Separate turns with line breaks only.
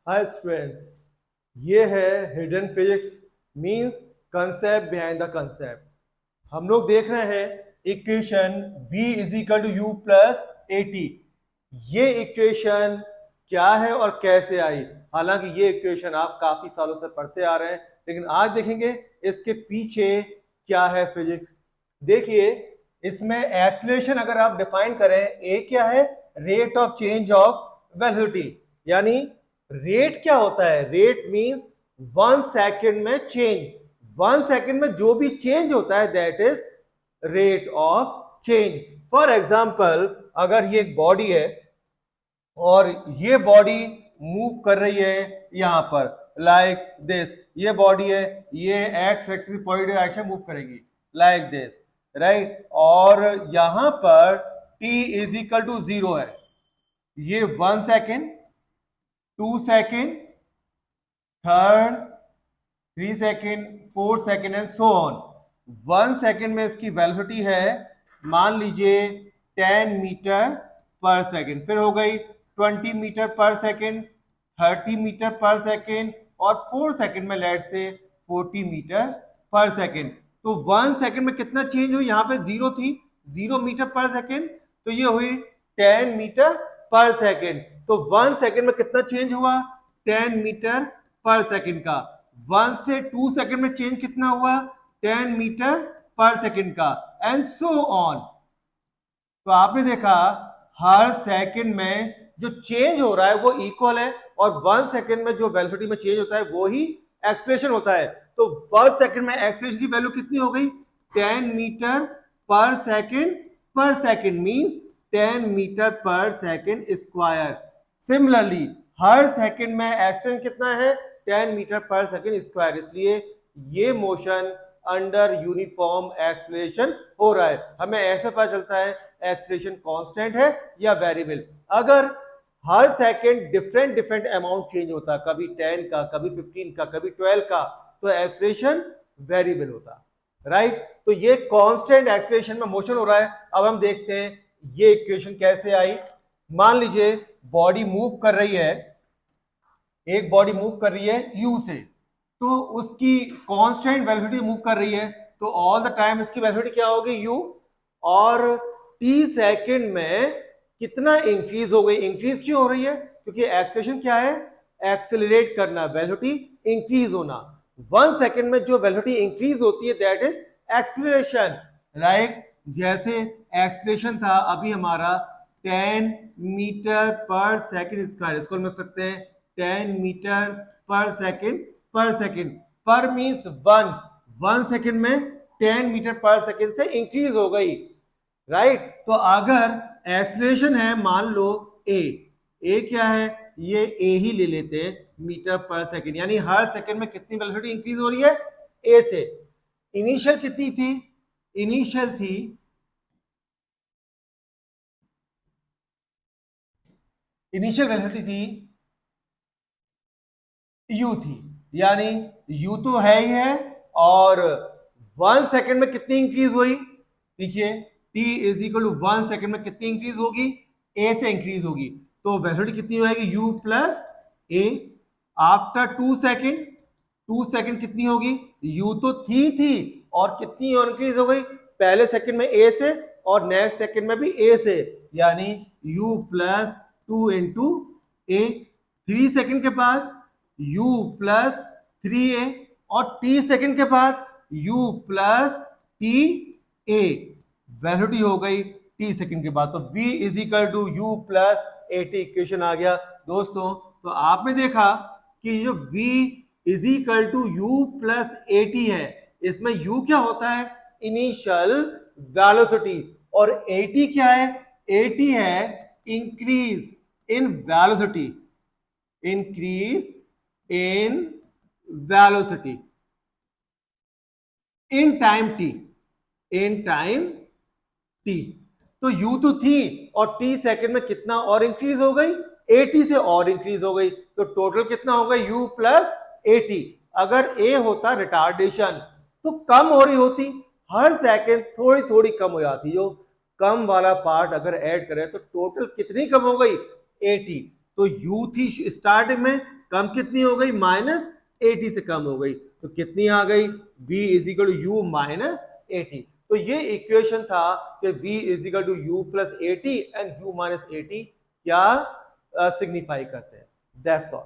हाय students, ये है hidden physics means concept behind the concept. हम लोग देख रहे हैं equation v is equal to u plus A t. ये इक्वेशन क्या है और कैसे आई? हालांकि ये इक्वेशन आप काफी सालों से पढ़ते आ रहे हैं, लेकिन आज देखेंगे इसके पीछे क्या है फिजिक्स। देखिए, इसमें एक्सीलरेशन अगर आप डिफाइन करें, ए क्या है? Rate of change of velocity. यानी रेट क्या होता है? रेट मींस 1 सेकेंड में चेंज। 1 सेकेंड में जो भी चेंज होता है that is rate of change. For example, अगर ये एक बॉडी है और ये बॉडी मूव कर रही है यहां पर लाइक दिस, ये बॉडी है, ये x axis positive direction move करेगी लाइक दिस, राइट। और यहां पर t इज इक्वल टू 0 है। ये 1 second, 2 second, third, 3 second, 4 second and so on. 1 second में इसकी वेलोसिटी है, मान लीजिए 10 मीटर पर सेकेंड, फिर हो गई 20 मीटर पर सेकेंड, 30 मीटर पर सेकेंड, और 4 सेकेंड में लेट से 40 मीटर पर सेकेंड। तो 1 सेकेंड में कितना चेंज हुई? यहाँ पे 0 थी, 0 मीटर पर सेकेंड, तो ये हुई 10 मीटर पर सेकेंड। तो 1 सेकेंड में कितना चेंज हुआ? 10 मीटर पर सेकेंड का। 1 से 2 सेकेंड में चेंज कितना हुआ? 10 मीटर पर सेकेंड का, एंड सो ऑन। तो आपने देखा हर सेकंड में जो चेंज हो रहा है वो इक्वल है, और 1 सेकंड में जो वेलोसिटी में चेंज होता है वो ही एक्सीलरेशन होता है। तो 1 सेकंड में एक्सीलरेशन की वैल्यू कितनी हो गई? 10 मीटर पर सेकंड मींस 10 मीटर पर सेकंड स्क्वायर। सिमिलरली हर सेकंड में एक्सीलरेशन कितना है? 10 मीटर पर सेकंड स्क्वायर। इसलिए ये मोशन अंडर यूनिफॉर्म एक्सीलरेशन हो रहा है। हमें ऐसे पता चलता है एक्सीलरेशन कांस्टेंट है या वेरिएबल। अगर हर second different different amount change होता, कभी 10 का, कभी 15 का, कभी 12 का, तो एक्सीलरेशन वेरिएबल होता, राइट। तो ये कांस्टेंट एक्सीलरेशन में मोशन हो रहा है। अब हम देखते हैं ये इक्वेशन कैसे आई। मान लीजिए बॉडी मूव कर रही है, एक बॉडी मूव कर रही है u से, तो उसकी कांस्टेंट वेलोसिटी मूव कर रही है, तो ऑल द टाइम इसकी वेलोसिटी क्या होगी? u। और t सेकंड में कितना इंक्रीज हो गई? इंक्रीज क्यों हो रही है? क्योंकि एक्सेलरेशन क्या है? एक्सेलरेट करना, वेलोसिटी इंक्रीज होना। 1 सेकंड में जो वेलोसिटी इंक्रीज होती है दैट इज एक्सेलरेशन, राइट। जैसे एक्सेलरेशन था अभी हमारा 10 मीटर पर सेकंड स्क्वायर, इसको हम लिख सकते हैं 10 मीटर पर सेकंड पर मींस 1 सेकंड में 10 मीटर पर सेकंड से इंक्रीज हो गई, राइट। तो अगर एक्सीलरेशन है मान लो ए क्या है? ये ए ही ले लेते हैं, मीटर पर सेकंड, यानी हर सेकंड में कितनी वेलोसिटी इंक्रीज हो रही है? ए से। इनिशियल कितनी थी? इनिशियल थी इनिशियल वेलोसिटी थी यू थी, यानी यू तो है ही है। और 1 सेकंड में कितनी इंक्रीज हुई? देखिए t is equal to 1 second में कितनी इंक्रीज होगी? a से इंक्रीज होगी, तो वेलोसिटी कितनी हो जाएगी? u प्लस ए। आफ्टर 2 सेकंड कितनी होगी? u तो थी और कितनी और इंक्रीज हो गई? पहले सेकंड में a से और नेक्स्ट सेकंड में भी a से, यानी u प्लस 2 इंटू ए। 3 सेकंड के बाद u प्लस 3a, और t सेकंड के बाद u plus T A. Velocity हो गई t सेकंड के बाद, तो v is equal to u plus A T equation आ गया दोस्तों। तो आपने देखा कि जो v is equal to u plus A T है, इसमें u क्या होता है? इनिशियल वेलोसिटी, और ए टी क्या है? ए टी है increase in velocity, increase in velocity in time t, in time t। तो u तो थी और t सेकंड में कितना और इंक्रीज हो गई? 80 से और इंक्रीज हो गई, तो टोटल कितना होगा? u plus 80। अगर a होता रिटार्डेशन तो कम हो रही होती, हर सेकंड थोड़ी थोड़ी कम हो जाती। जो कम वाला पार्ट अगर ऐड करें तो टोटल कितनी कम हो गई? 80। तो u थी स्टार्टिंग में, कम कितनी हो गई, -80 से कम हो गई, तो कितनी आ गई, v is equal to u minus 80। तो ये इक्वेशन था कि v is equal to u plus 80 and u minus 80 क्या सिग्निफाई करते हैं। That's all.